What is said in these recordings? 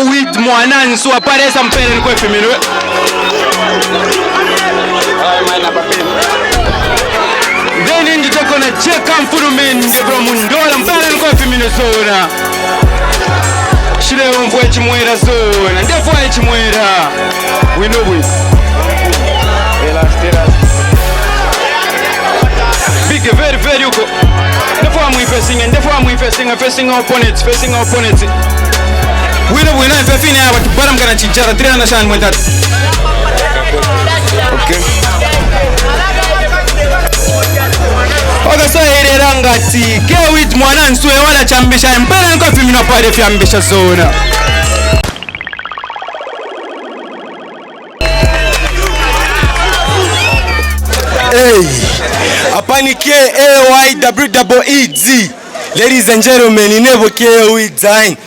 With mwanani so aparece mpele ni kwa femino. Then ndi toko na KAMFULUMENDE bro mundola mpele ni kwa femino zona. Shile umvo echimwera zona. Ndefo echimwera. We know it. Big very very uko. Ndefo amu facing opponents. Wina fefine hapa tubara mkana chichara 3 na shani mwentatu. Okay. Oga so ere rangati ke with mwana nsuwe wala chambisha mpele niko fimina pare fiambisha zona. Hey, apani KAYWEEZ. Ladies and gentlemen, you never care with design.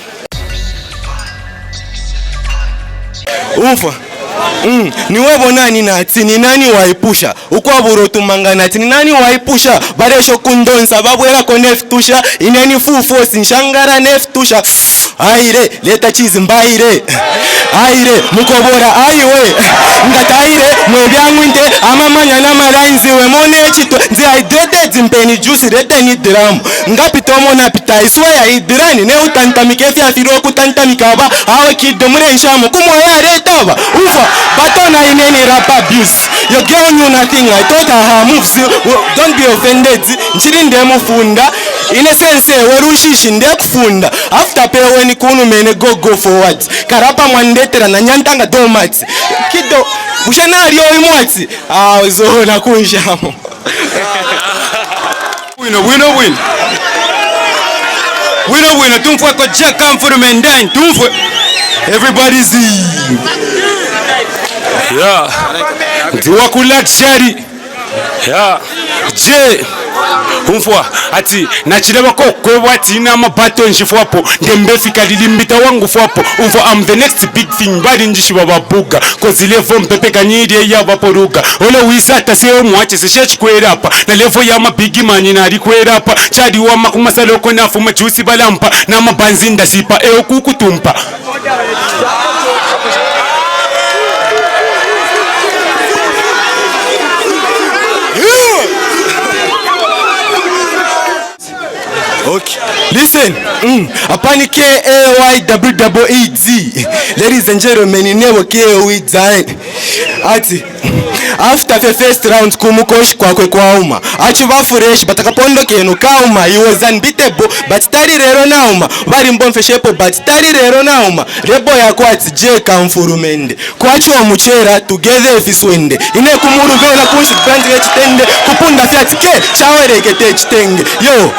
Umfa niwe nani nati ni nani waipusha ukwaburo tumanga nati ni nani waipusha baresho kundonsa babwera ko neftusha ineni fufu sinshangara neftusha aire leta chizi mbaire aire mukobora aiwe ngataire mwebyangwinte amamanya na maranzi we mone chito nzi hydrated mpeni juice rete ni drum ngapitomo na pita iswe idrani ne utantamike fya firo kutantamikaba awe kidomure nshamu kumoya retaba ufa batona ineni rap abuse you girl knew nothing. I thought her moves don't be offended nchirinde mufunda ine sense werushishi ndekufunda after pay when kunu mene go forward karapa mwandetera na nyantanga domats kido bushanari oyimwatsi zona kunshamo win tumfwe ko KAMFULUMENDE tumfwe everybody's yeah ndiwa ku luxury yeah je umfwa ati nachireba ko kwebwati na mabato njifwapo ndembefika lilimbita wangu fwapo umfwa I'm the next big thing bali njishiba babuga cause level mpepe kanyiri ya baporuga ole wisata seo mwache seshechi kwerapa na level ya mabigi mani na likwerapa chadi wa makumasalo ko nafu majusi balampa na mabanzi ndasipa kukutumpa Okay, listen. Apani KAYWEEZ. Ladies and gentlemen, you never care with design. Ati after the first round kumukoshi kwakwe kwauma achiva fresh batakapondo kenu kauma he was unbeatable but tari rero nauma bari mbomfe shepo but tari rero nauma rebo yako ati KAMFULUMENDE kwacho omuchera together ifiswende ine kumuru vela kunshi brand chitende kupunda fiat ke chawerekete chitenge yo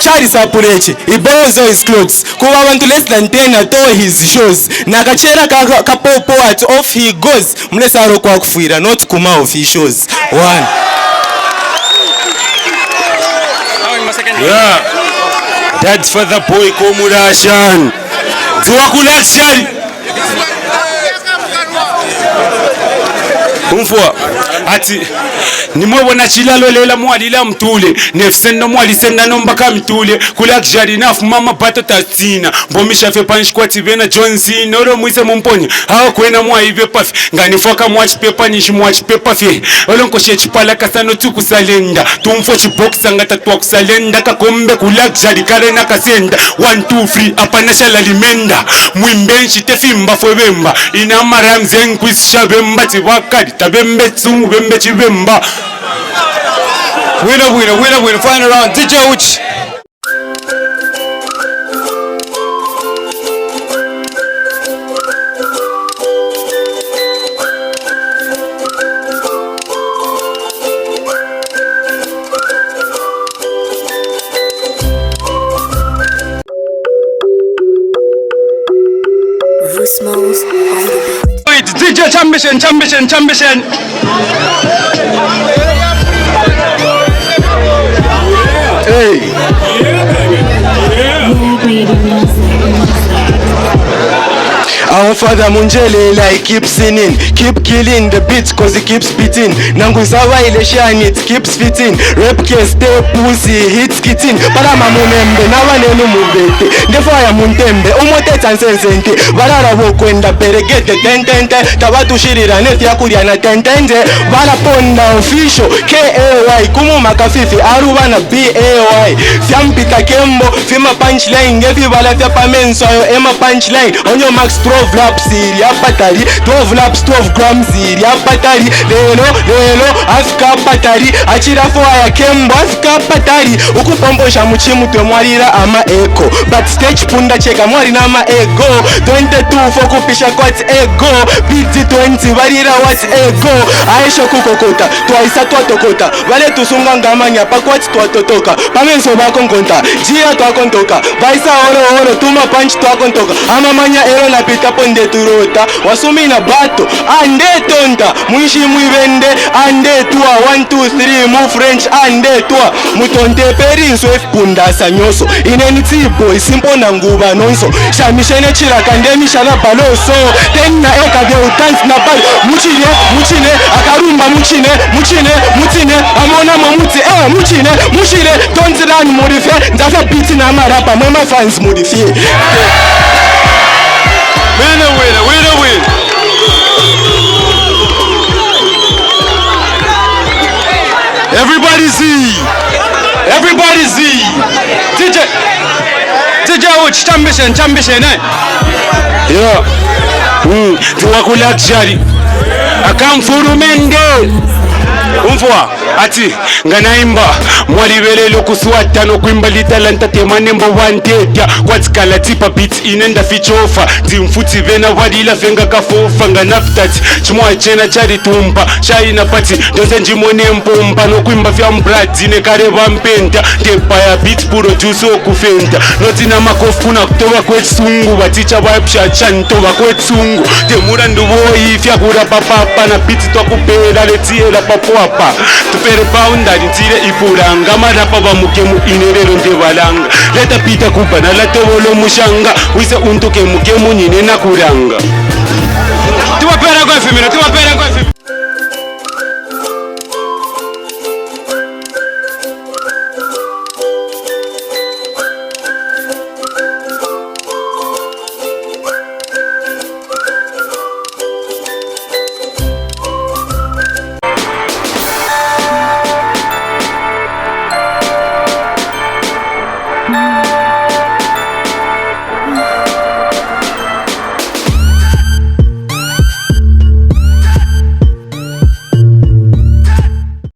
chari sapureche ibozo his clothes kuba abantu less than 10 ato his shows nakachera kapopo at off he goes mnesaro kwa kufuira not kuma of his shows one yeah that's for the boy Komurashan tuwa ku luxury umfwa ati nimwebona chilalo lela mwalila mtule nefsendo mwalisenda nombaka mtule kula kjari nafu mama bato tatsina mbomisha fe panshkwati vena Johnson noro mwise mumponye hawa kwena mwa hive pafi nganifoka mwachi pepa nishi mwachi pepa fe olonko shechipala kasano tuku salenda tumfo chiboxa ngata tuwa kusalenda kakombe kula kjari kare na kasenda 1 2 3 apanasha lalimenda mwimbenshi tefimba fwebemba ina maramze nkwisha bemba tibakadi tabembe tsungu bembe chibemba winner final round DJ Uchi DJ champion. Hey. Our Father Munjele, I keep singing, keep killing the beats cause he keeps spitting. Nanguzawa ile shine, it keeps fitting. Rap case, stay pussy, hits kitting. Parama munembe, nawa nenu mubete. Ndefaya muntembe, umoteta nsensente. Barara wokwenda beregete, tentente. Tabatu shirira neti ya kuriana tentente. Bara ponda official, KAY. Kumu makafifi, aruba na BAY. Fiampita kembo, fima punchline. Ngefi bala fia pamenso, ema punchline. Onyo max 12 laps ya patari, 12 laps 12 grams ya patari. Lelo afika patari, achira foya kembo afika patari. Ukupombosha muchimu twe mwarira ama eko, but stage punda cheka mwarina ama ego. 22 fokupisha kwati ego, BT20 barira wati ego. Aisho kukokota, twaisa twatokota. Vale tusunga ngamanya pa kwati twatotoka. Pamenso bakonkonta, jia twakontoka. Baisa oro tuma punch twakontoka. Ama manya ero na pita ponde turota. Wasumina bato, ande tonta. Mwishi mwivende, ande tua. 1, 2, 3, move French, ande tua. Mutonte perinso punda sanyoso. Ineni tibo, isimpo na nguba nonso. Shamishene chira kandemi shana baloso. Tenna eka de utansi na balo. Muchine, akarumba muchine. Amona mamuti, muchine. Tonzi lani modifie, ndafa biti na marapa. Mama fans modifie. Winner. Everybody see. DJ which champion, eh? Yeah. Tuwa luxury. KAMFULUMENDE. Umfwa ati nganaimba mwalibelelo kuswata no kwimba litalanta temanembo wantetya kwatikala tipa beats inenda fichofa timfuti vena wadila fenga kafofa nganaftati chimwa chena chari tumpa shaina pati donze njimone mpompa no kwimba fya mbradi ne kare vampenta tepa ya beat produce okufenta notina makofu kuna kutoba kwetsungu baticha vapsha chantoba kwetsungu temura nduboyi fya kurapa papa na beat twakupela letiela papwa tupere boundary ntire ipuranga marapa bamukemu inerero ndebalanga leta pita kubana latobolo mushanga wise untuke mukemu nyine nakuranga Tuwapera kwa femino